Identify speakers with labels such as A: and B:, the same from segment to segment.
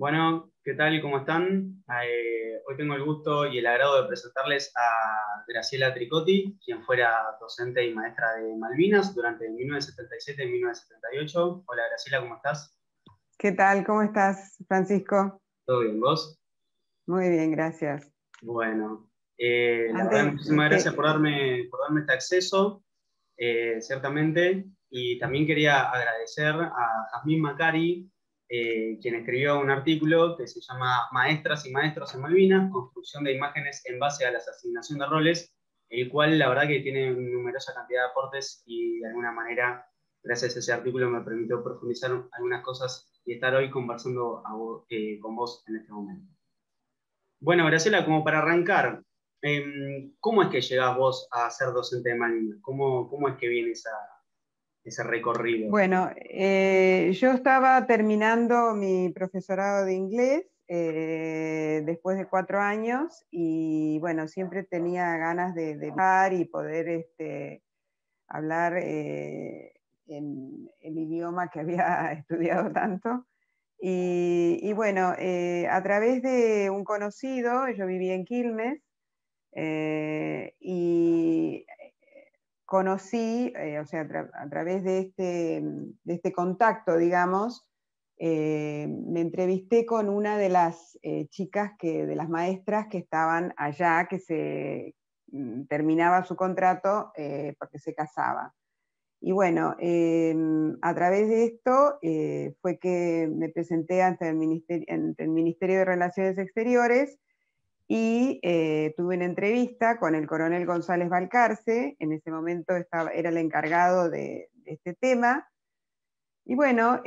A: Bueno, ¿qué tal? ¿Cómo están? Hoy tengo el gusto y el agrado de presentarles a Graciela Tricotti, quien fuera docente y maestra de Malvinas durante 1977 y 1978. Hola Graciela, ¿cómo estás?
B: ¿Qué tal? ¿Cómo estás, Francisco?
A: ¿Todo bien, vos?
B: Muy bien, gracias.
A: Bueno, la verdad,
B: Antes,
A: muchísimas gracias por darme este acceso, ciertamente. Y también quería agradecer a Jazmín Macari, quien escribió un artículo que se llama Maestras y Maestros en Malvinas, construcción de imágenes en base a la asignación de roles, el cual la verdad que tiene numerosa cantidad de aportes y de alguna manera, gracias a ese artículo, me permitió profundizar algunas cosas y estar hoy conversando con vos en este momento. Bueno, Graciela, como para arrancar, ¿cómo es que llegás vos a ser docente de Malvinas? ¿Cómo es que viene ese recorrido?
B: bueno, yo estaba terminando mi profesorado de inglés después de 4 años y bueno, siempre tenía ganas de viajar y poder hablar en el idioma que había estudiado tanto. Y bueno, a través de un conocido, yo vivía en Quilmes, y conocí, o sea, a través de este contacto, digamos, me entrevisté con una de las chicas, de las maestras que estaban allá, que terminaba su contrato porque se casaba. Y bueno, a través de esto fue que me presenté ante el Ministerio de Relaciones Exteriores y tuve una entrevista con el coronel González Balcarce. En ese momento era el encargado de este tema, y bueno,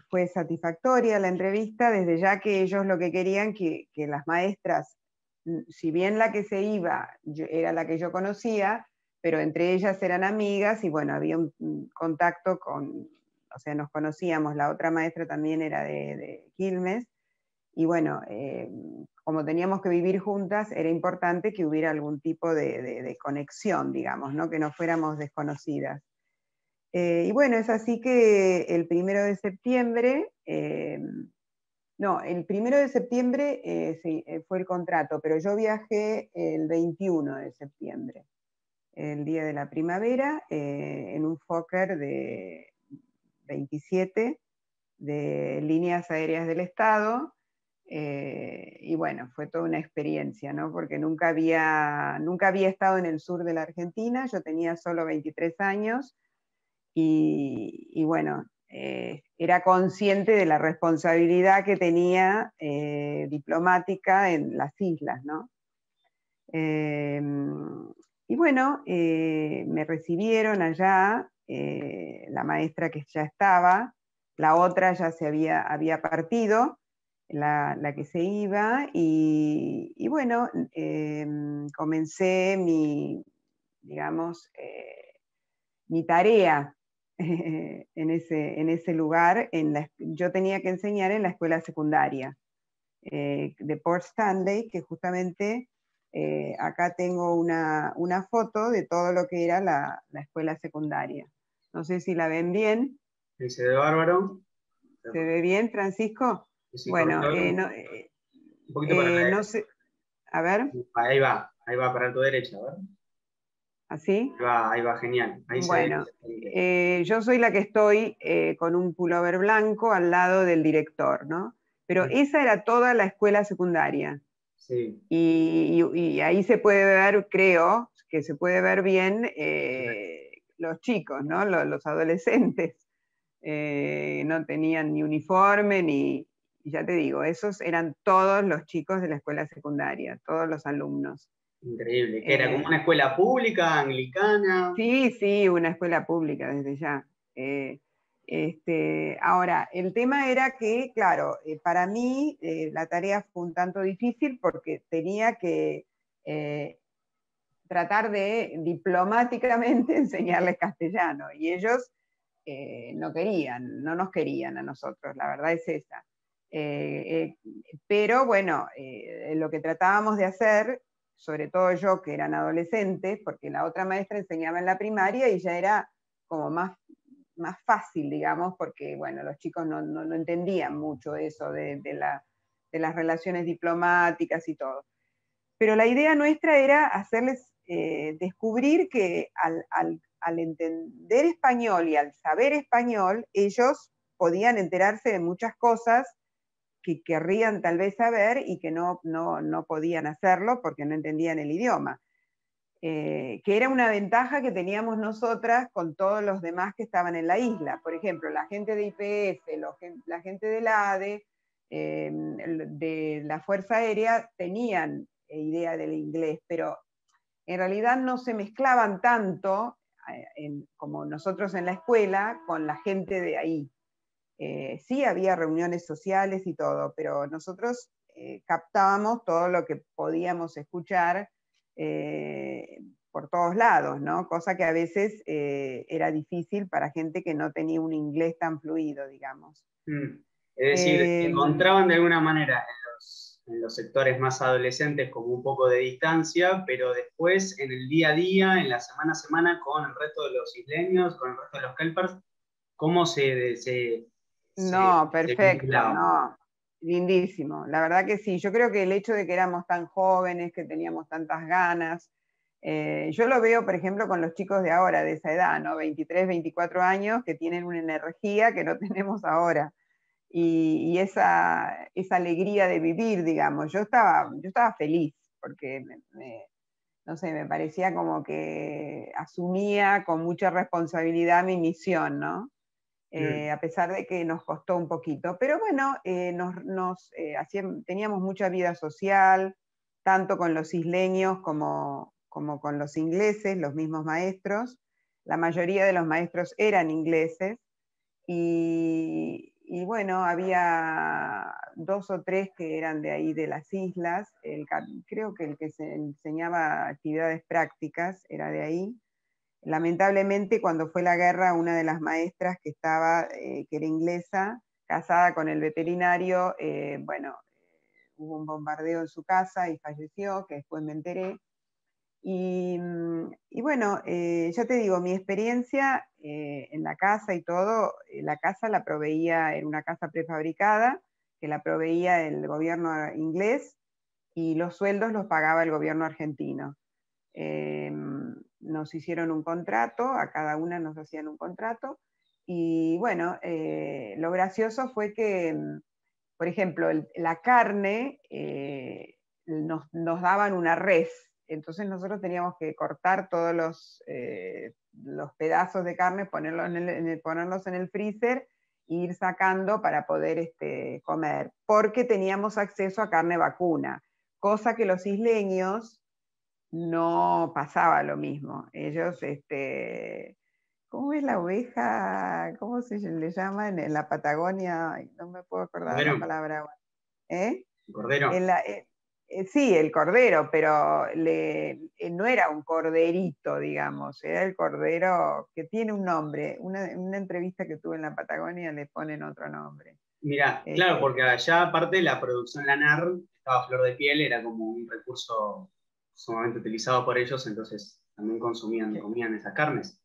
B: fue satisfactoria la entrevista, desde ya que ellos lo que querían que las maestras, si bien la que se iba era la que yo conocía, pero entre ellas eran amigas y bueno, había un contacto o sea, nos conocíamos. La otra maestra también era de Quilmes, y bueno, como teníamos que vivir juntas, era importante que hubiera algún tipo de conexión, digamos, ¿no? Que no fuéramos desconocidas. Y bueno, es así que el 1 de septiembre, no, el 1 de septiembre sí, fue el contrato, pero yo viajé el 21 de septiembre, el día de la primavera, en un Fokker de 27 de Líneas Aéreas del Estado. Y bueno, fue toda una experiencia, ¿no? Porque nunca había estado en el sur de la Argentina. Yo tenía solo 23 años y bueno, era consciente de la responsabilidad que tenía diplomática en las islas, ¿no? Eh, y bueno, me recibieron allá, la maestra que ya estaba, la otra ya había partido, la que se iba, y bueno, comencé digamos, mi tarea en ese lugar. Yo tenía que enseñar en la escuela secundaria de Port Stanley, que justamente acá tengo una foto de todo lo que era la escuela secundaria. No sé si la ven bien.
A: ¿Se ve bárbaro?
B: ¿Se ve bien, Francisco?
A: Sí,
B: Bueno,
A: correcto. Un poquito para la
B: no sé, a ver,
A: derecha. Ahí va, para tu derecha, a ver.
B: así.
A: Ahí va, genial. Ahí se ve
B: Bueno,
A: exactamente.
B: yo soy la que estoy con un pullover blanco al lado del director, ¿no? Pero esa era toda la escuela secundaria.
A: Sí,
B: Y ahí se puede ver, creo, que se puede ver bien los chicos, ¿no? Los adolescentes. No tenían ni uniforme, ya te digo, esos eran todos los chicos de la escuela secundaria, todos los alumnos.
A: increíble. ¿Qué era? ¿Como
B: Eh,
A: una escuela pública, anglicana?
B: Sí, sí, una escuela pública desde ya. Ahora, el tema era que, claro, para mí la tarea fue un tanto difícil porque tenía que eh, tratar de diplomáticamente enseñarles castellano, y ellos no nos querían a nosotros, la verdad es esa. Pero bueno, lo que tratábamos de hacer, sobre todo yo que eran adolescentes, porque la otra maestra enseñaba en la primaria y ya era como más más fácil, digamos, porque, bueno, los chicos no entendían mucho eso de las relaciones diplomáticas y todo. Pero la idea nuestra era hacerles descubrir que al entender español y al saber español, ellos podían enterarse de muchas cosas que querrían tal vez saber y que no podían hacerlo porque no entendían el idioma. Que era una ventaja que teníamos nosotras con todos los demás que estaban en la isla. Por ejemplo, la gente de IPF, la gente del ADE, de la Fuerza Aérea, tenían idea del inglés, pero en realidad no se mezclaban tanto como nosotros en la escuela con la gente de ahí. Sí había reuniones sociales y todo, pero nosotros captábamos todo lo que podíamos escuchar por todos lados, ¿no? Cosa que a veces era difícil para gente que no tenía un inglés tan fluido, digamos.
A: Es decir, encontraban de alguna manera en los sectores más adolescentes como un poco de distancia, pero después en el día a día, en la semana a semana, con el resto de los isleños, con el resto de los kelpers, ¿cómo
B: no,
A: se
B: perfecto,
A: vinculaban?
B: no, lindísimo. La verdad que sí, yo creo que el hecho de que éramos tan jóvenes, que teníamos tantas ganas, yo lo veo, por ejemplo, con los chicos de ahora, de esa edad, ¿no? 23, 24 años, que tienen una energía que no tenemos ahora. Y esa alegría de vivir, digamos. Yo estaba feliz, porque no sé, me parecía como que asumía con mucha responsabilidad mi misión, ¿no? A pesar de que nos costó un poquito. Pero bueno, teníamos mucha vida social, tanto con los isleños como con los ingleses, los mismos maestros. La mayoría de los maestros eran ingleses y bueno, había 2 o 3 que eran de ahí de las islas. Creo que el que se enseñaba actividades prácticas era de ahí. Lamentablemente, cuando fue la guerra, una de las maestras que estaba, que era inglesa, casada con el veterinario, bueno, hubo un bombardeo en su casa y falleció, que después me enteré. Y bueno, ya te digo, mi experiencia en la casa y todo, la casa la proveía, era una casa prefabricada, que la proveía el gobierno inglés y los sueldos los pagaba el gobierno argentino. Nos hicieron un contrato, a cada una nos hacían un contrato, y bueno, lo gracioso fue que, por ejemplo, la carne nos daban una res, entonces nosotros teníamos que cortar todos los pedazos de carne, ponerlos en el freezer e ir sacando para poder comer, porque teníamos acceso a carne vacuna, cosa que los isleños no pasaba lo mismo. Ellos, ¿cómo es la oveja? ¿Cómo se le llama en la Patagonia? Ay, no me puedo acordar la
A: ¿Cordero?
B: palabra. ¿Eh?
A: ¿Cordero?
B: Sí, el cordero, pero no era un corderito, digamos, era el cordero que tiene un nombre. Una entrevista que tuve en la Patagonia le ponen otro nombre.
A: Mira, claro, porque allá aparte la producción lanar estaba a flor de piel, era como un recurso sumamente utilizado por ellos, entonces también comían esas carnes.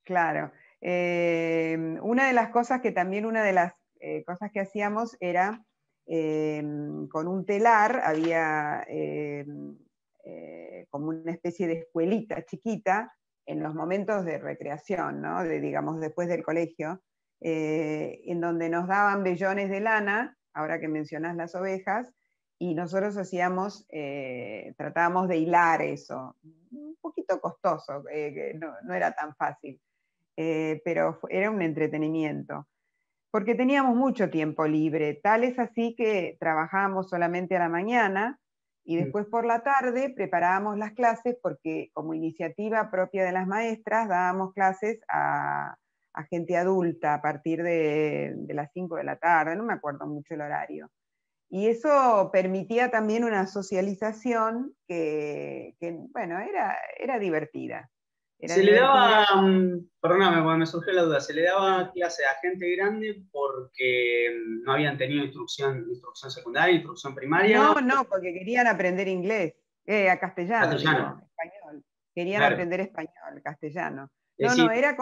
B: Claro. Una de las cosas una de las cosas que hacíamos era con un telar, había como una especie de escuelita chiquita en los momentos de recreación, ¿no? Digamos, después del colegio, en donde nos daban vellones de lana, ahora que mencionás las ovejas, y nosotros tratábamos de hilar eso. Un poquito costoso, no era tan fácil. Pero era un entretenimiento, porque teníamos mucho tiempo libre, tal es así que trabajábamos solamente a la mañana y después por la tarde preparábamos las clases porque como iniciativa propia de las maestras dábamos clases a gente adulta a partir de las 5 de la tarde, no me acuerdo mucho el horario. Y eso permitía también una socialización que bueno, era divertida. Era
A: Se le
B: divertida.
A: daba, perdóname, porque me surgió la duda, se le daba clase a gente grande porque no habían tenido instrucción secundaria, instrucción primaria,
B: No, porque querían aprender inglés, a castellano, digo,
A: castellano.
B: español. Querían
A: Claro.
B: aprender español, castellano.
A: Es
B: No,
A: decir,
B: no, era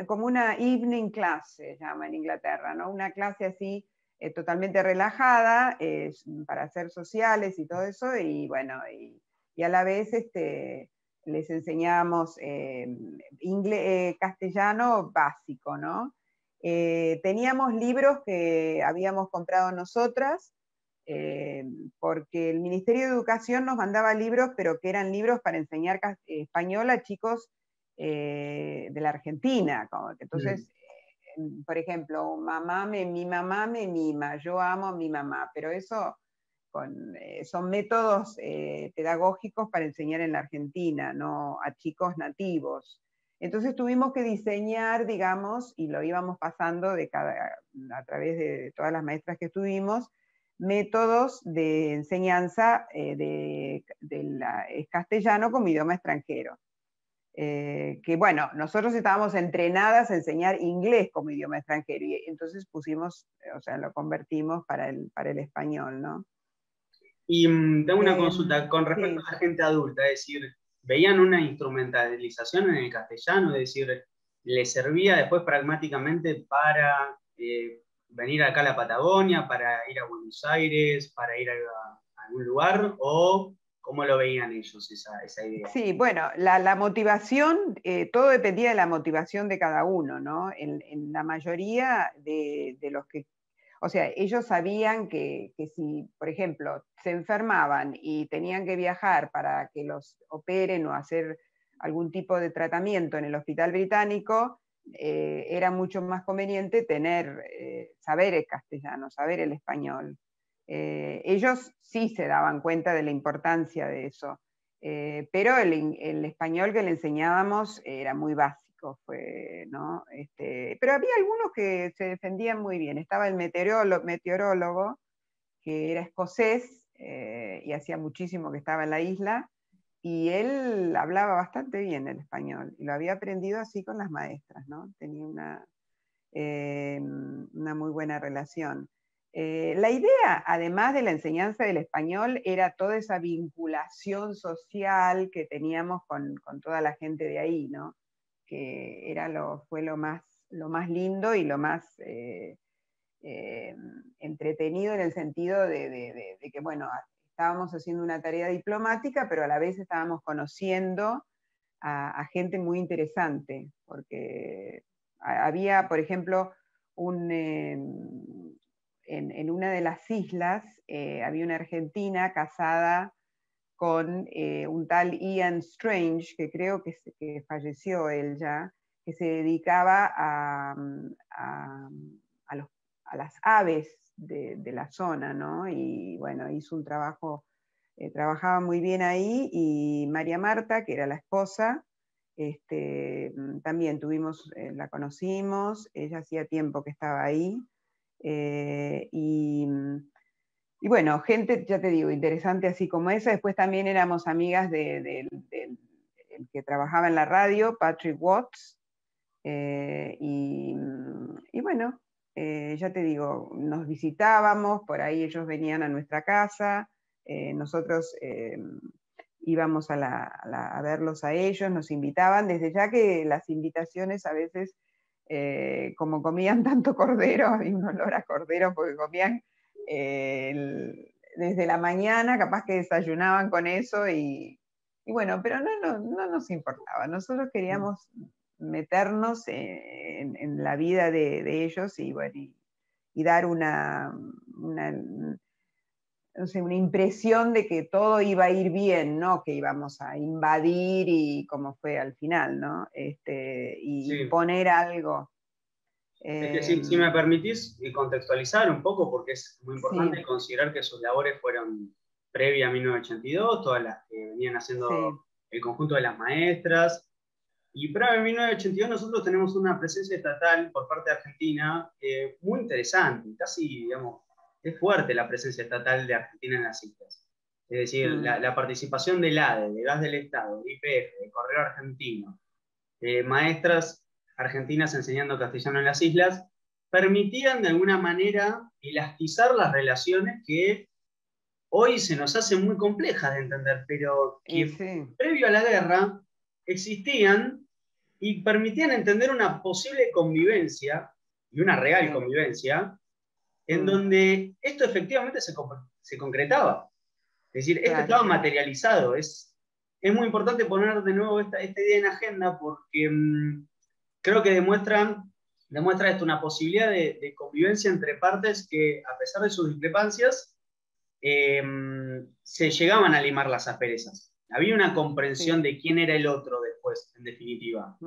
B: como una evening class, se llama en Inglaterra, ¿no? Una clase así totalmente relajada para ser sociales y todo eso, y bueno, y a la vez les enseñábamos castellano básico, ¿no? Teníamos libros que habíamos comprado nosotras, eh, porque el Ministerio de Educación nos mandaba libros, pero que eran libros para enseñar español a chicos de la Argentina. Entonces, por ejemplo, mi mamá me mima, yo amo a mi mamá, pero eso son métodos pedagógicos para enseñar en la Argentina, no a chicos nativos. Entonces tuvimos que diseñar, digamos, y lo íbamos pasando a través de todas las maestras que estuvimos, métodos de enseñanza castellano como idioma extranjero. Que bueno, nosotros estábamos entrenadas a enseñar inglés como idioma extranjero, y entonces lo convertimos para el español, ¿no?
A: y tengo una consulta con respecto
B: Sí.
A: a la gente adulta, es decir, ¿veían una instrumentalización en el castellano? Es decir, ¿les servía después pragmáticamente para venir acá a la Patagonia, para ir a Buenos Aires, para ir a algún lugar? ¿O cómo lo veían ellos esa idea?
B: Sí, bueno, la motivación, todo dependía de la motivación de cada uno, ¿no? En la mayoría de los que, o sea, ellos sabían que si, por ejemplo, se enfermaban y tenían que viajar para que los operen o hacer algún tipo de tratamiento en el hospital británico, era mucho más conveniente saber el castellano, saber el español. Ellos sí se daban cuenta de la importancia de eso. Pero el español que le enseñábamos era muy básico, ¿no? Pero había algunos que se defendían muy bien. Estaba el meteorólogo, que era escocés, y hacía muchísimo que estaba en la isla, y él hablaba bastante bien el español, y lo había aprendido así con las maestras, ¿no? Tenía una muy buena relación. La idea, además de la enseñanza del español, era toda esa vinculación social que teníamos con toda la gente de ahí, ¿no? Que fue lo más lindo y lo más entretenido, en el sentido de que, bueno, estábamos haciendo una tarea diplomática, pero a la vez estábamos conociendo a gente muy interesante, porque había, por ejemplo, en una de las islas había una argentina casada con un tal Ian Strange, que creo que falleció él ya, que se dedicaba a las aves de la zona, ¿no? Y bueno, hizo un trabajo, trabajaba muy bien ahí, y María Marta, que era la esposa, también la conocimos, ella hacía tiempo que estaba ahí, y bueno, gente, ya te digo, interesante así como esa. Después también éramos amigas del que trabajaba en la radio, Patrick Watts, y bueno, ya te digo, nos visitábamos, por ahí ellos venían a nuestra casa, nosotros íbamos a verlos a ellos, nos invitaban, desde ya que las invitaciones a veces, como comían tanto cordero, había un olor a cordero porque comían desde la mañana, capaz que desayunaban con eso, y bueno, pero no nos importaba, nosotros queríamos meternos en la vida de ellos, y bueno, y dar no sé, una impresión de que todo iba a ir bien, ¿no? Que íbamos a invadir, y como fue al final, ¿no? Y
A: Sí.
B: imponer algo.
A: Es que si me permitís contextualizar un poco, porque es muy importante
B: Sí,
A: considerar que sus labores fueron previa a 1982, todas las que venían haciendo
B: sí,
A: el conjunto de las maestras. Y previa a 1982 nosotros tenemos una presencia estatal por parte de Argentina muy interesante, casi, digamos, es fuerte la presencia estatal de Argentina en las islas. Es decir, la participación del ADE, de Gas del Estado, de YPF, de Correo Argentino, maestras argentinas enseñando castellano en las islas, permitían de alguna manera elastizar las relaciones que hoy se nos hacen muy complejas de entender, pero
B: y
A: que
B: sí,
A: previo a la guerra existían y permitían entender una posible convivencia, y una real
B: sí.
A: convivencia, en donde esto efectivamente se concretaba. Es decir, esto
B: Claro.
A: estaba materializado. Es muy importante poner de nuevo esta idea en agenda porque creo que demuestra esto una posibilidad de convivencia entre partes que, a pesar de sus discrepancias, eh, se llegaban a limar las asperezas. Había una comprensión
B: Sí.
A: de quién era el otro después, en definitiva.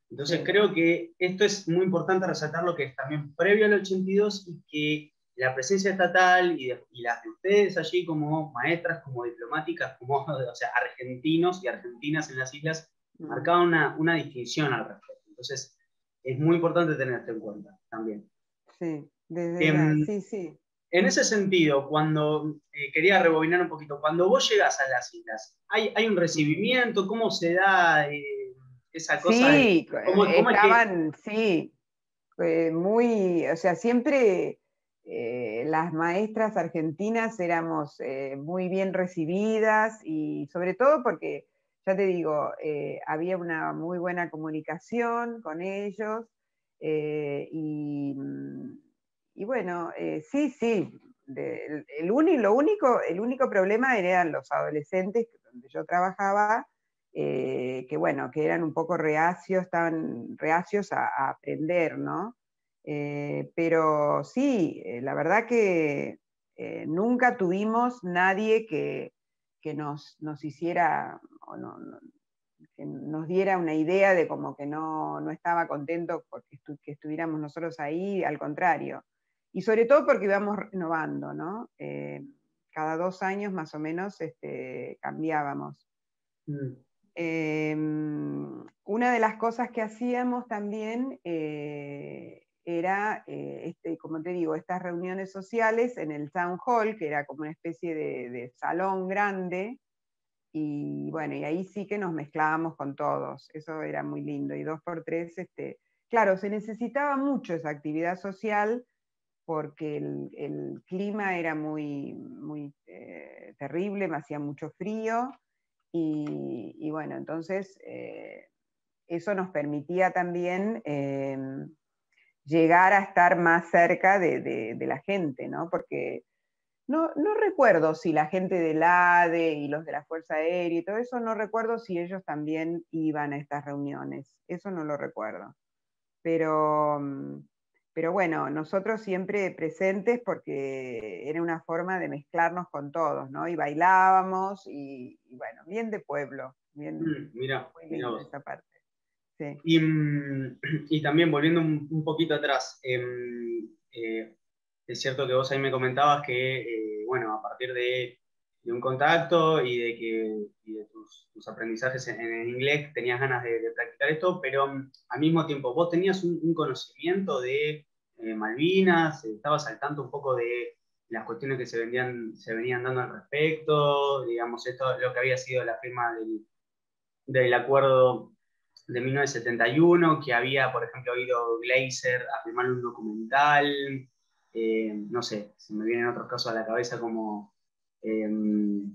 A: Entonces
B: Sí.
A: creo que esto es muy importante resaltar lo que es también previo al 82 y que la presencia estatal y las de ustedes allí como maestras, como diplomáticas, como o sea, argentinos y argentinas en las islas, marcaban una distinción al respecto. Entonces es muy importante tener esto en cuenta también.
B: Sí, desde ya,
A: En,
B: sí, sí.
A: en ese sentido, cuando quería rebobinar un poquito, cuando vos llegás a las islas, ¿hay un recibimiento? ¿Cómo se da esa cosa de
B: Sí,
A: cómo es que
B: estaban, sí, muy, o sea, siempre las maestras argentinas éramos muy bien recibidas y sobre todo porque, ya te digo, había una muy buena comunicación con ellos eh, y, y bueno, sí, sí, el único problema eran los adolescentes donde yo trabajaba, que bueno, que eran un poco reacios, estaban reacios a aprender, ¿no? Pero sí, la verdad que nunca tuvimos nadie que nos hiciera, o que nos diera una idea de como que no estaba contento porque que estuviéramos nosotros ahí, al contrario. Y sobre todo porque íbamos renovando, ¿no? Cada 2 años más o menos cambiábamos.
A: mm,
B: Una de las cosas que hacíamos también era, como te digo, estas reuniones sociales en el Town Hall, que era como una especie de salón grande, y bueno, y ahí sí que nos mezclábamos con todos, eso era muy lindo, y 2 por 3, claro, se necesitaba mucho esa actividad social porque el clima era muy terrible, me hacía mucho frío, y bueno, entonces eso nos permitía también llegar a estar más cerca de la gente, ¿no? Porque no recuerdo si la gente del ADE y los de la Fuerza Aérea y todo eso, no recuerdo si ellos también iban a estas reuniones, eso no lo recuerdo. Pero, pero bueno, nosotros siempre presentes porque era una forma de mezclarnos con todos, ¿no? Y bailábamos y bueno, bien de pueblo, bien,
A: mira,
B: muy
A: mira
B: linda
A: vos.
B: esa parte. Sí.
A: Y también volviendo un poquito atrás, es cierto que vos ahí me comentabas que, bueno, a partir de un contacto y de tus aprendizajes en el inglés tenías ganas de practicar esto, pero al mismo tiempo vos tenías un conocimiento de Malvinas, estabas al tanto un poco de las cuestiones que se venían dando al respecto, digamos, esto lo que había sido la firma del acuerdo de 1971, que había, por ejemplo, ido Glazer a filmar un documental, no sé, se me vienen otros casos a la cabeza como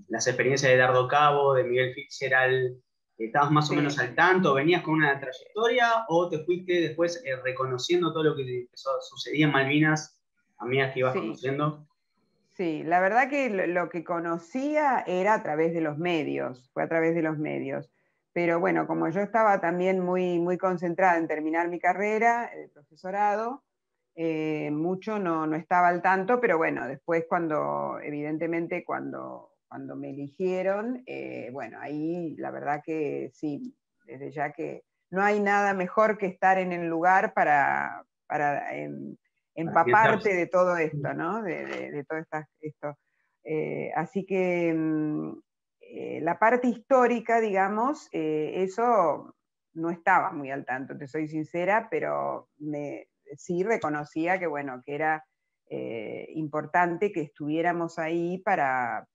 A: las experiencias de Dardo Cabo, de Miguel Fitzgerald. ¿Estabas más o menos
B: Sí.
A: al tanto? ¿Venías con una trayectoria o te fuiste después reconociendo todo lo que sucedía en Malvinas a medida que ibas
B: Sí,
A: conociendo?
B: sí, la verdad que lo que conocía era a través de los medios, fue a través de los medios. Pero bueno, como yo estaba también muy concentrada en terminar mi carrera, el profesorado, mucho no estaba al tanto, pero bueno, después evidentemente cuando me eligieron, bueno, ahí la verdad que sí, desde ya que no hay nada mejor que estar en el lugar para
A: Para ambientarse.
B: empaparte de todo esto, ¿no? De todo esto. Así que la parte histórica, digamos, eso no estaba muy al tanto, te soy sincera, pero sí reconocía que, bueno, que era importante que estuviéramos ahí para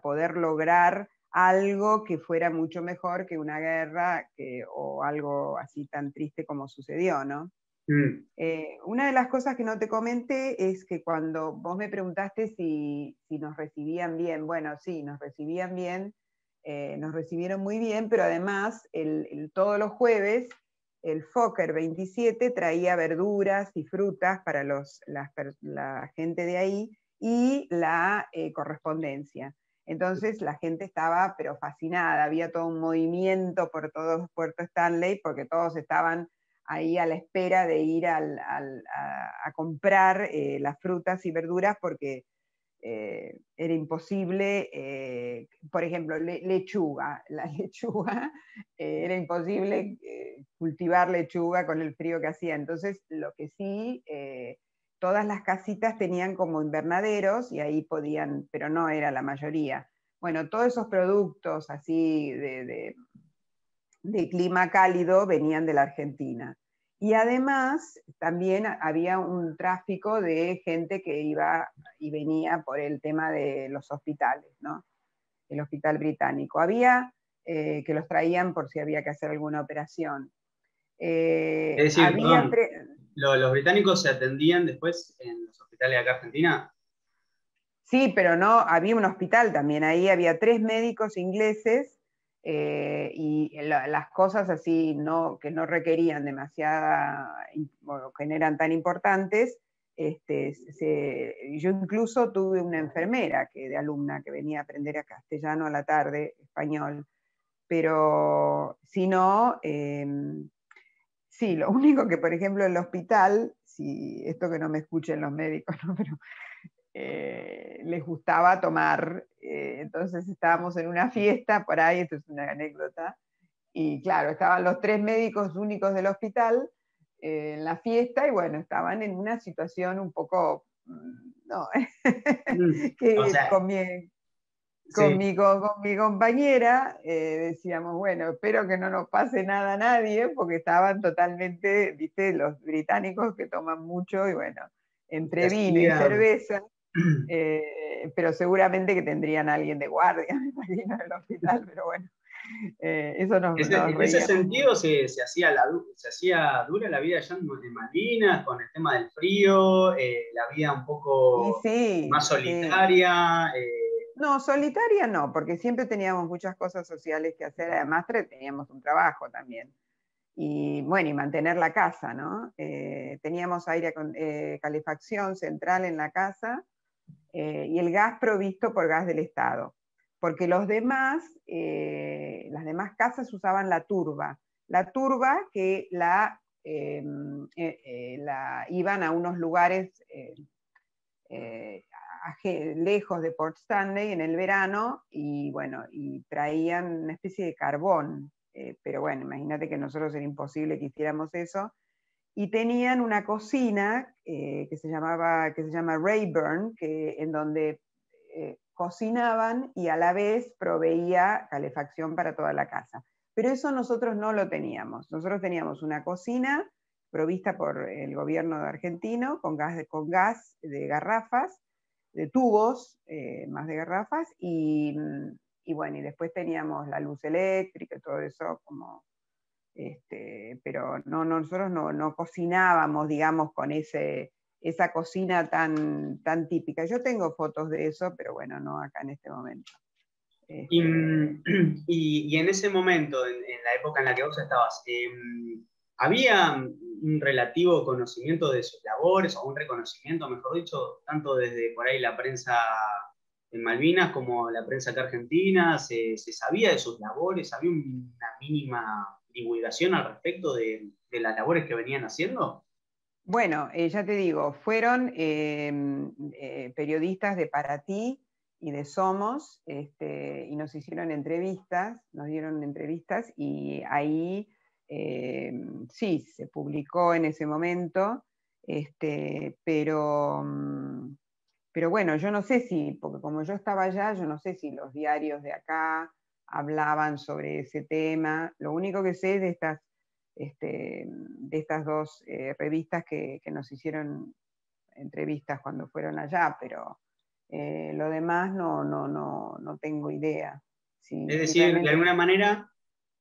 B: poder lograr algo que fuera mucho mejor que una guerra o algo así tan triste como sucedió, ¿no?
A: Mm,
B: Una de las cosas que no te comenté es que cuando vos me preguntaste si nos recibían bien, bueno, sí, nos recibían bien, nos recibieron muy bien, pero además todos los jueves el Fokker 27 traía verduras y frutas para la gente de ahí y la correspondencia. Entonces la gente estaba pero fascinada, había todo un movimiento por todo Puerto Stanley porque todos estaban ahí a la espera de ir a comprar las frutas y verduras porque era imposible, por ejemplo, lechuga. La lechuga, era imposible cultivar lechuga con el frío que hacía. Entonces, lo que sí, todas las casitas tenían como invernaderos y ahí podían, pero no era la mayoría. Bueno, todos esos productos así de clima cálido venían de la Argentina. Y además también había un tráfico de gente que iba y venía por el tema de los hospitales, ¿no? El hospital británico. Había que los traían por si había que hacer alguna operación.
A: Es decir,
B: Había
A: perdón, los británicos se atendían después en los hospitales de acá Argentina.
B: Sí, pero no, había un hospital también, ahí había 3 médicos ingleses y las cosas así que no requerían demasiada, o que no eran tan importantes, yo incluso tuve una enfermera de alumna que venía a aprender a castellano a la tarde, español, pero si no, sí, lo único que, por ejemplo, el hospital, si esto que no me escuchen los médicos, ¿no? Pero les gustaba tomar, entonces estábamos en una fiesta, por ahí, esto es una anécdota, y claro, estaban los 3 médicos únicos del hospital en la fiesta, y bueno, estaban en una situación un poco, no,
A: O
B: que
A: sea,
B: con
A: sí.
B: con mi compañera decíamos, bueno, espero que no nos pase nada a nadie, porque estaban totalmente, viste, los británicos que toman mucho, y bueno, entre vino y
A: Hacía,
B: cerveza, pero seguramente que tendrían a alguien de guardia, me imagino, en el hospital, pero bueno, eso nos
A: en ese
B: reíamos mucho.
A: sentido se hacía dura la vida allá en Malvinas, con el tema del frío, la vida un
B: Y
A: poco más
B: sí, sí.
A: solitaria.
B: No, solitaria no, porque siempre teníamos muchas cosas sociales que hacer, además teníamos un trabajo también. Y bueno, y mantener la casa, ¿no? Teníamos calefacción central en la casa, y el gas provisto por gas del Estado, porque las demás casas usaban la turba que la iban a unos lugares eh, lejos de Port Stanley en el verano, y bueno, y traían una especie de carbón, pero bueno, imagínate que nosotros era imposible que hiciéramos eso, y tenían una cocina que se llama Rayburn, en donde cocinaban y a la vez proveía calefacción para toda la casa. Pero eso nosotros no lo teníamos. Nosotros teníamos una cocina provista por el gobierno argentino con gas de garrafas, de tubos, más de garrafas, y bueno, y después teníamos la luz eléctrica y todo eso como pero no, nosotros no cocinábamos, digamos, con esa cocina tan típica. Yo tengo fotos de eso, pero bueno, no acá en este momento.
A: Y,
B: Este,
A: y en ese momento, en la época en la que vos estabas, ¿había un relativo conocimiento de sus labores o un reconocimiento, mejor dicho, tanto desde por ahí la prensa en Malvinas como la prensa acá argentina? ¿Se sabía de sus labores? ¿Había una mínima divulgación al respecto de las labores que venían haciendo?
B: bueno, ya te digo, fueron periodistas de Para Ti y de Somos, y nos hicieron entrevistas, nos dieron entrevistas, y ahí sí, se publicó en ese momento, pero bueno, yo no sé si, porque como yo estaba allá, yo no sé si los diarios de acá hablaban sobre ese tema. Lo único que sé es de estas 2 revistas que nos hicieron entrevistas cuando fueron allá, pero lo demás no tengo idea.
A: Es
B: Si
A: decir, de
B: realmente...
A: alguna manera,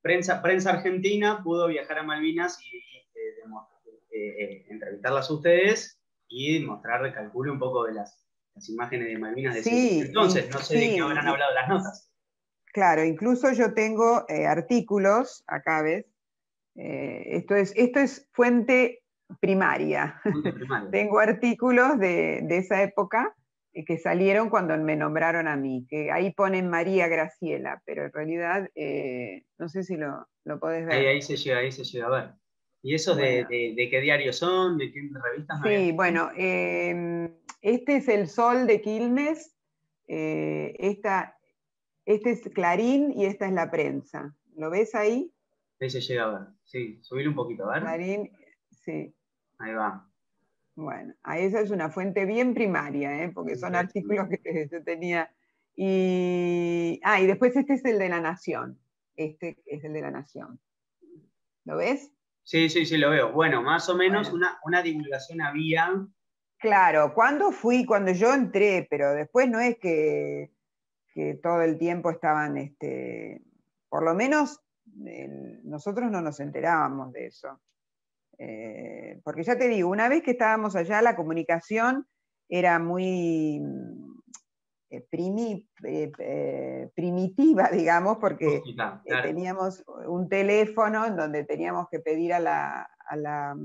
A: prensa argentina pudo viajar a Malvinas y entrevistarlas a ustedes y mostrar, calculo, un poco de las imágenes de Malvinas de ese
B: Sí,
A: entonces. No sé de qué habrán
B: sí,
A: hablado las notas.
B: claro, incluso yo tengo artículos, acá ves, Esto es fuente primaria.
A: Punto primario.
B: Tengo artículos de esa época que salieron cuando me nombraron a mí, que ahí ponen María Graciela, pero en realidad no sé si lo podés ver.
A: Ahí se llega a ver. ¿Y esos
B: Bueno,
A: de qué diarios son? ¿De qué revistas me habías
B: sí,
A: dicho?
B: bueno, este es El Sol de Quilmes, este es Clarín y esta es La Prensa. ¿Lo ves ahí?
A: Ahí se llega a ver. Sí, subir un poquito, a ver.
B: Clarín, sí.
A: Ahí va.
B: Bueno, ahí esa es una fuente bien primaria, porque son
A: Interesante.
B: artículos que yo tenía. Y después este es el de La Nación. Este es el de La Nación. ¿Lo ves?
A: Sí, sí, sí, lo veo. Bueno, más o menos
B: Bueno,
A: una divulgación había.
B: claro, ¿cuándo fui? Cuando yo entré, pero después no es que todo el tiempo estaban, por lo menos nosotros no nos enterábamos de eso. Porque ya te digo, una vez que estábamos allá, la comunicación era muy primitiva, digamos, porque
A: Rústica, claro.
B: teníamos un teléfono en donde teníamos que pedir a la
A: A la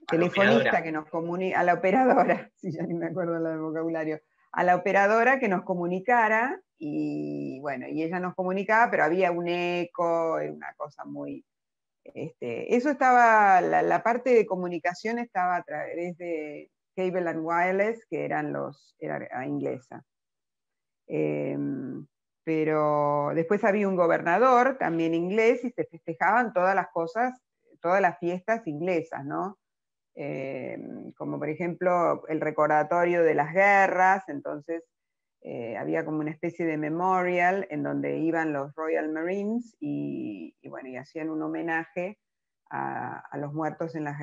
B: telefonista
A: operadora.
B: que nos comunica, a la operadora, si ya ni me acuerdo del vocabulario, a la operadora que nos comunicara, y bueno, y ella nos comunicaba, pero había un eco, era una cosa muy... eso estaba, la parte de comunicación estaba a través de Cable and Wireless, que era inglesa. Pero después había un gobernador, también inglés, y se festejaban todas las cosas, todas las fiestas inglesas, ¿no? Como por ejemplo el recordatorio de las guerras, entonces había como una especie de memorial en donde iban los Royal Marines bueno, y hacían un homenaje a los muertos en las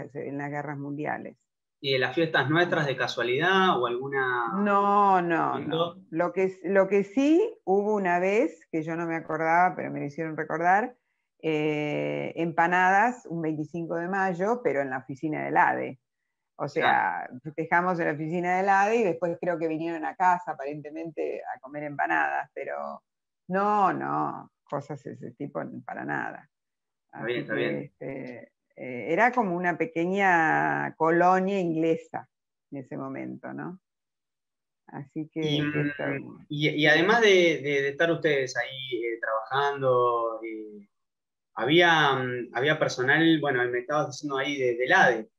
B: guerras mundiales.
A: ¿Y de las fiestas nuestras de casualidad o alguna
B: No, no, no.
A: momento?
B: Lo que sí hubo una vez, que yo no me acordaba, pero me lo hicieron recordar, empanadas un 25 de mayo, pero en la oficina del ADE. O
A: Claro.
B: sea, festejamos en la oficina del ADE y después creo que vinieron a casa aparentemente a comer empanadas, pero no, no, cosas de ese tipo para nada.
A: Está bien,
B: Así
A: está
B: que
A: bien.
B: era como una pequeña colonia inglesa en ese momento, ¿no? Así
A: Y,
B: que está bien.
A: y además de estar ustedes ahí trabajando, había personal, bueno, me estabas diciendo ahí del ADE,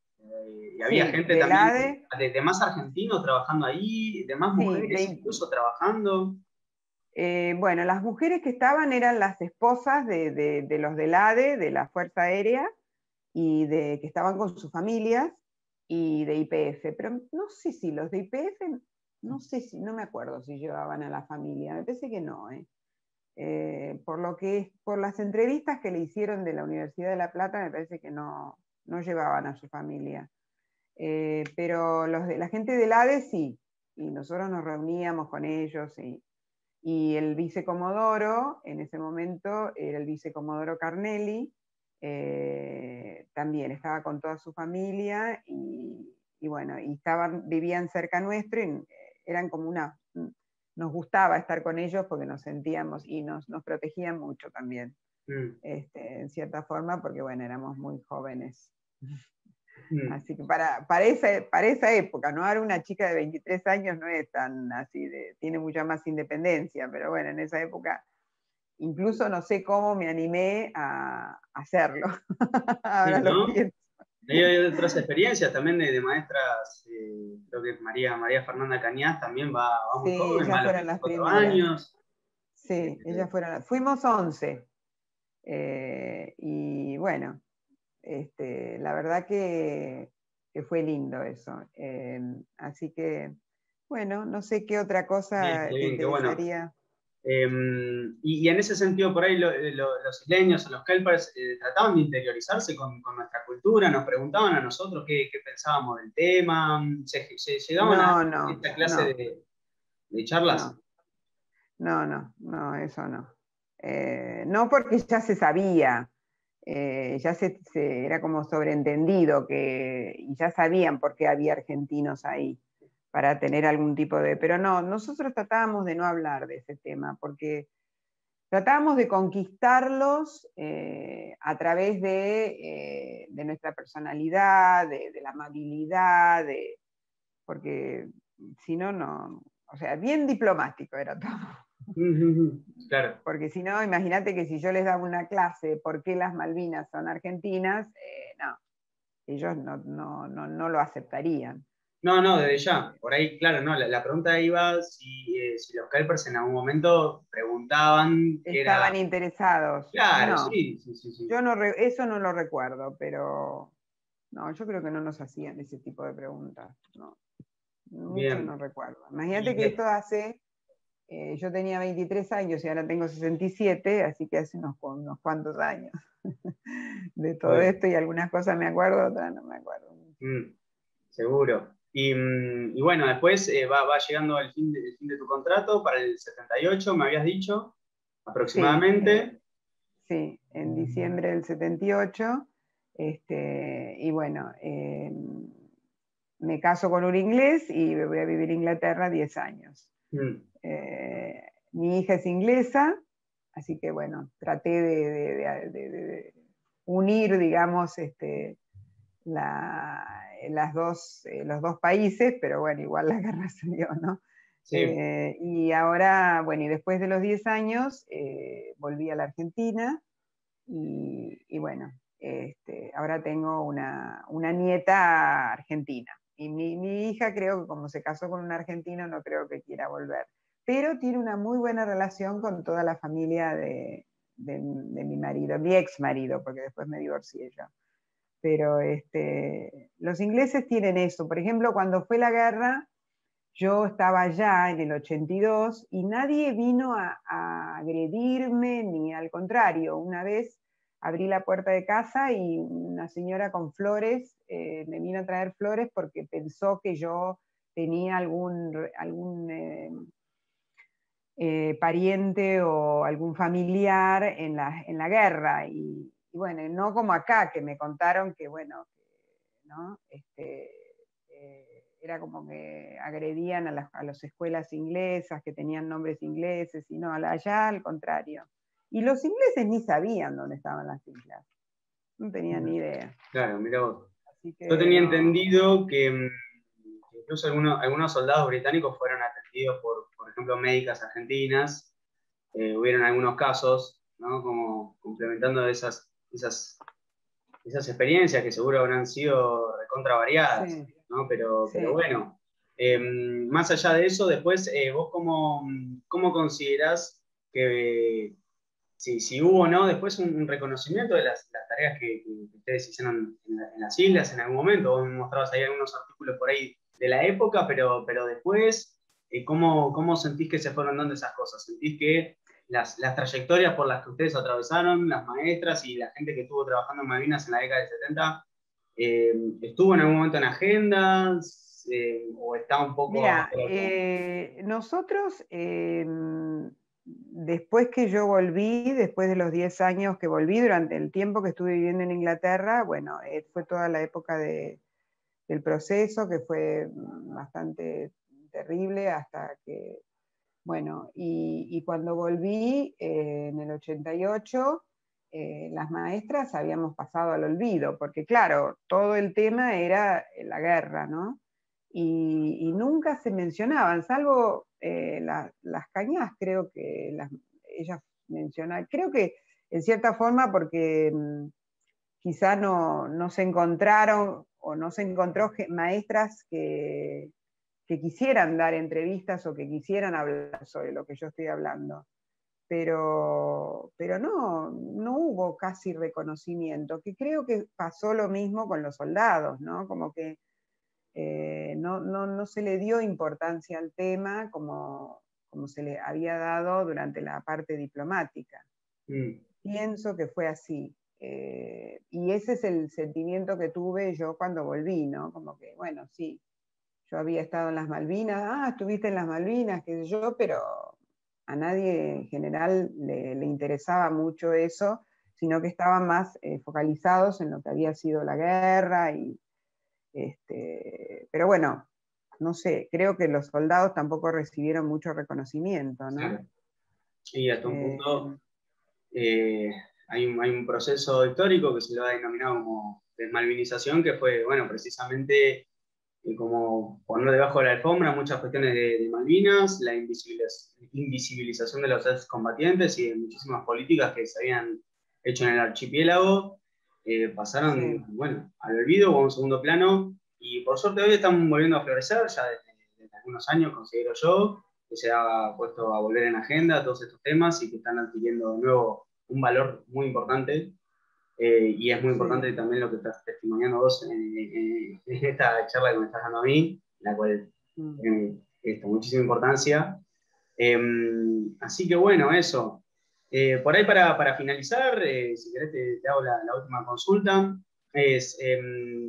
A: y había
B: Sí,
A: gente
B: del
A: también
B: ADE,
A: de más argentinos trabajando ahí, de más
B: sí,
A: mujeres incluso trabajando.
B: bueno, las mujeres que estaban eran las esposas de los del ADE, de la Fuerza Aérea, que estaban con sus familias, y de YPF. Pero no sé si los de YPF, no sé si, no me acuerdo si llevaban a la familia, me parece que no, ¿eh? Por las entrevistas que le hicieron de la Universidad de La Plata, me parece que no llevaban a su familia. Pero la gente del ADE sí, y nosotros nos reuníamos con ellos, y el vicecomodoro, en ese momento era el vicecomodoro Carnelli, también estaba con toda su familia, y bueno, vivían cerca nuestro, y eran como nos gustaba estar con ellos porque nos sentíamos, y nos protegían mucho también,
A: Mm,
B: en cierta forma, porque bueno, éramos muy jóvenes.
A: mm.
B: Así que para esa época, ¿no? Ahora una chica de 23 años no es tan así, tiene mucha más independencia, pero bueno, en esa época incluso no sé cómo me animé a hacerlo.
A: Sí,
B: Ahora lo
A: ¿no?
B: pienso.
A: Hay otras experiencias también de maestras, creo que María Fernanda Cañas también va muy
B: Sí,
A: joven, va
B: ellas
A: a los
B: fueron las
A: 24
B: primeras.
A: años.
B: Sí, ellas fueron. Fuimos 11. Y bueno, la verdad que fue lindo eso. Así que, bueno, no sé qué otra cosa
A: Qué
B: te
A: bien, qué bueno.
B: interesaría.
A: Y en ese sentido, por ahí los isleños o los kelpers trataban de interiorizarse con nuestra cultura, nos preguntaban a nosotros qué pensábamos del tema, se llegaban a
B: No, no,
A: esta clase
B: no,
A: de charlas.
B: no, no, eso no. No, porque ya se sabía, ya era como sobreentendido, y ya sabían por qué había argentinos ahí, para tener algún tipo de... Pero no, nosotros tratábamos de no hablar de ese tema, porque tratábamos de conquistarlos a través de nuestra personalidad, de la amabilidad, porque si no, no, o sea, bien diplomático era todo.
A: Claro.
B: Porque si no, imagínate que si yo les daba una clase de por qué las Malvinas son argentinas, no, ellos no lo aceptarían.
A: No, no, desde ya. Por ahí, claro, no, la pregunta iba si los Kelpers en algún momento preguntaban qué era.
B: Estaban interesados.
A: Claro,
B: No,
A: sí, sí, sí, sí.
B: yo no eso no lo recuerdo, pero no, yo creo que no nos hacían ese tipo de preguntas. No, mucho
A: Bien.
B: no recuerdo. Imagínate
A: Y
B: que esto hace, yo tenía 23 años y ahora tengo 67, así que hace unos cuantos años de todo
A: obvio.
B: esto, y algunas cosas me acuerdo, otras no me acuerdo mucho.
A: Seguro. Y bueno, después va llegando el fin de tu contrato para el 78, me habías dicho,
B: Sí,
A: aproximadamente.
B: sí, en diciembre del 78, y bueno, me caso con un inglés y voy a vivir en Inglaterra 10 años.
A: Mm,
B: Mi hija es inglesa, así que bueno, traté de unir, digamos, los dos países, pero bueno, igual la guerra se dio, ¿no?
A: sí.
B: Y ahora, bueno, y después de los 10 años, volví a la Argentina y bueno, ahora tengo una nieta argentina. Y mi hija creo que como se casó con un argentino, no creo que quiera volver. Pero tiene una muy buena relación con toda la familia de mi marido, mi ex marido, porque después me divorcié yo. Pero los ingleses tienen eso. Por ejemplo, cuando fue la guerra, yo estaba allá en el 82 y nadie vino a agredirme, ni al contrario. Una vez abrí la puerta de casa y una señora con flores me vino a traer flores porque pensó que yo tenía algún pariente o algún familiar en la guerra. Y bueno, no como acá, que me contaron que, bueno, ¿no? Era como que agredían a las escuelas inglesas que tenían nombres ingleses, y no, allá al contrario. Y los ingleses ni sabían dónde estaban las islas, no tenían ni idea.
A: Claro, mira vos.
B: Así
A: Yo
B: que
A: tenía
B: no.
A: entendido que incluso algunos soldados británicos fueron atendidos por ejemplo, médicas argentinas. Hubieron algunos casos, ¿no? Como complementando esas experiencias que seguro habrán sido recontra variadas,
B: Sí,
A: ¿no? Pero
B: sí.
A: bueno, más allá de eso, después, ¿vos cómo considerás que si hubo o no después un reconocimiento de las tareas que ustedes hicieron en las islas en algún momento? Vos me mostrabas ahí algunos artículos por ahí de la época, pero después, ¿cómo sentís que se fueron dando esas cosas? ¿Sentís que las trayectorias por las que ustedes atravesaron, las maestras y la gente que estuvo trabajando en Malvinas en la década del 70, estuvo en algún momento en agendas o está un poco abajo
B: Mira,
A: de la alfombra?
B: nosotros, después que yo volví, después de los 10 años que volví, durante el tiempo que estuve viviendo en Inglaterra, bueno, fue toda la época del proceso, que fue bastante terrible hasta que, bueno, y cuando volví en el 88, las maestras habíamos pasado al olvido, porque claro, todo el tema era la guerra, ¿no? Y nunca se mencionaban, salvo las cañas, creo que ellas mencionan, creo que en cierta forma porque quizá no se encontraron o no se encontró maestras que quisieran dar entrevistas o que quisieran hablar sobre lo que yo estoy hablando. Pero no hubo casi reconocimiento, que creo que pasó lo mismo con los soldados, ¿no? Como que no se le dio importancia al tema como se le había dado durante la parte diplomática.
A: Mm,
B: Pienso que fue así. Y ese es el sentimiento que tuve yo cuando volví, ¿no? Como que, bueno, sí, yo había estado en las Malvinas, estuviste en las Malvinas, qué sé yo, pero a nadie en general le interesaba mucho eso, sino que estaban más focalizados en lo que había sido la guerra. Pero bueno, no sé, creo que los soldados tampoco recibieron mucho reconocimiento, ¿no?
A: claro. Y hasta un
B: Eh,
A: punto. eh, hay un proceso histórico que se lo ha denominado como desmalvinización, que fue, bueno, precisamente como poner debajo de la alfombra muchas cuestiones de Malvinas, la invisibilización de los excombatientes y de muchísimas políticas que se habían hecho en el archipiélago, pasaron,
B: Sí.
A: bueno, al olvido o a un segundo plano, y por suerte hoy están volviendo a florecer, ya desde algunos años, considero yo, que se ha puesto a volver en agenda todos estos temas y que están adquiriendo de nuevo un valor muy importante. Y es muy importante
B: Sí.
A: también lo que estás testimoniando vos en esta charla que me estás dando a mí, la cual
B: Mm.
A: tiene muchísima importancia. Eh, Así que bueno, eso. Por ahí para finalizar, si querés te hago la última consulta, es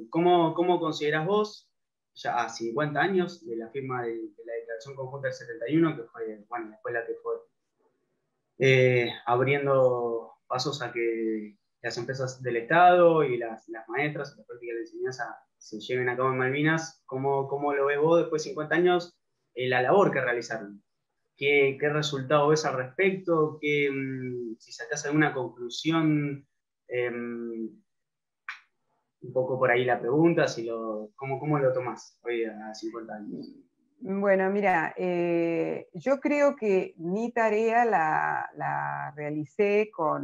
A: ¿cómo considerás vos, ya a 50 años de la firma de la Declaración Conjunta del 71, que fue, bueno, después la que fue abriendo pasos a que las empresas del Estado y las maestras y las prácticas de enseñanza se lleven a cabo en Malvinas? ¿Cómo lo ves vos después de 50 años, la labor que realizaron? ¿Qué resultado ves al respecto? Si sacás alguna conclusión, un poco por ahí la pregunta, ¿cómo lo tomás hoy a 50 años?
B: Bueno, mira, yo creo que mi tarea la realicé o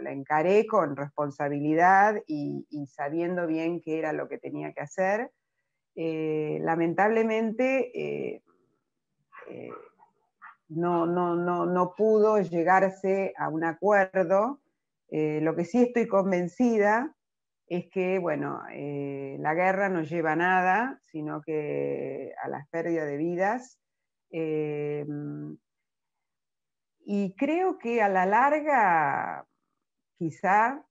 B: la encaré con responsabilidad y sabiendo bien qué era lo que tenía que hacer. Lamentablemente, eh, no pudo llegarse a un acuerdo. Lo que sí estoy convencida es que, bueno, la guerra no lleva a nada, sino que a las pérdidas de vidas. Eh, y creo que a la larga, quizá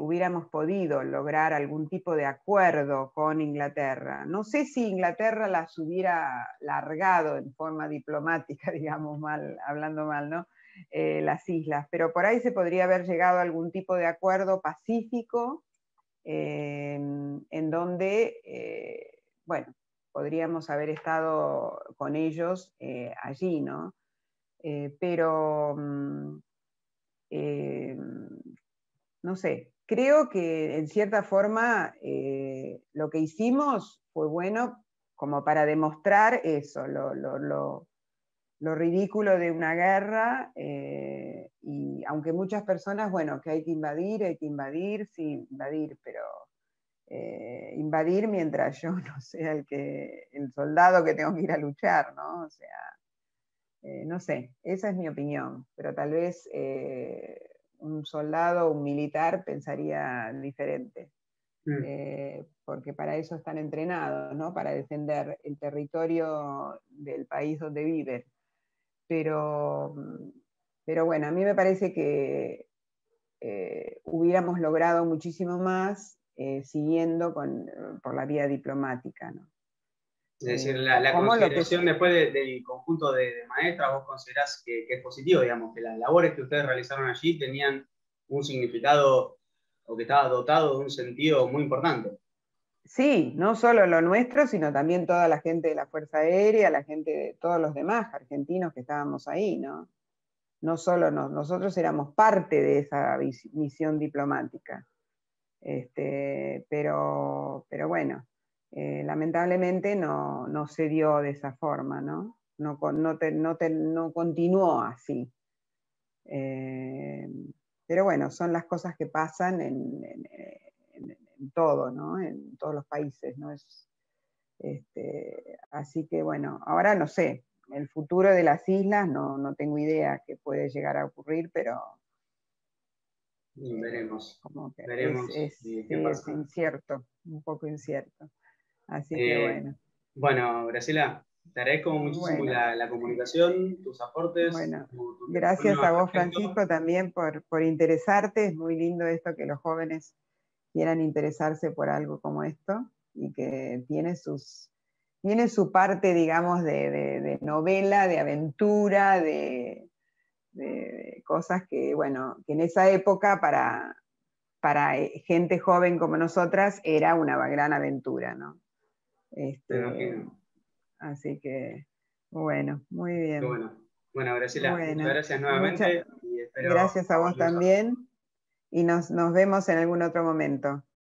B: hubiéramos podido lograr algún tipo de acuerdo con Inglaterra. No sé si Inglaterra las hubiera largado en forma diplomática, digamos mal, hablando mal, ¿no? Las islas, pero por ahí se podría haber llegado a algún tipo de acuerdo pacífico en donde, bueno, podríamos haber estado con ellos allí, ¿no? Pero eh, no sé, creo que en cierta forma lo que hicimos fue bueno como para demostrar eso, lo ridículo de una guerra, y aunque muchas personas, bueno, que hay que invadir, sí, invadir, pero invadir mientras yo no sea el soldado que tengo que ir a luchar, ¿no? O sea, no sé, esa es mi opinión, pero tal vez un soldado o un militar pensaría diferente,
A: Mm.
B: porque para eso están entrenados, ¿no? Para defender el territorio del país donde viven. Pero, pero bueno, a mí me parece que hubiéramos logrado muchísimo más siguiendo por la vía diplomática, ¿no?
A: Es decir, la
B: Como lo que
A: consideración después del conjunto de maestras, vos considerás que es positivo, digamos, que las labores que ustedes realizaron allí tenían un significado o que estaba dotado de un sentido muy importante.
B: Sí, no solo lo nuestro, sino también toda la gente de la Fuerza Aérea, la gente de todos los demás argentinos que estábamos ahí, ¿no? No solo nosotros éramos parte de esa misión diplomática. Pero bueno, lamentablemente no se dio de esa forma, ¿no? No continuó así. Eh, pero bueno, son las cosas que pasan en todo, ¿no? En todos los países, ¿no? Así que bueno, ahora no sé, el futuro de las islas no tengo idea qué puede llegar a ocurrir, pero
A: Veremos,
B: como que
A: veremos qué
B: sí, es
A: pasa.
B: incierto, un poco incierto. Así que
A: Eh,
B: bueno,
A: bueno, Graciela, te agradezco muchísimo
B: bueno,
A: la comunicación, tus aportes,
B: bueno.
A: tu testimonio
B: Gracias
A: al
B: a vos,
A: respecto.
B: Francisco, también por interesarte. Es muy lindo esto que los jóvenes quieran interesarse por algo como esto y que tiene su parte, digamos, de novela, de aventura, de cosas que, bueno, que en esa época para gente joven como nosotras era una gran aventura, ¿no?
A: Me
B: Este,
A: imagino.
B: Así que, bueno, muy
A: Qué
B: bien.
A: bueno. Bueno, Graciela, muchas
B: Bueno,
A: gracias nuevamente y espero
B: gracias a vos
A: volver a
B: también y nos vemos en algún otro momento.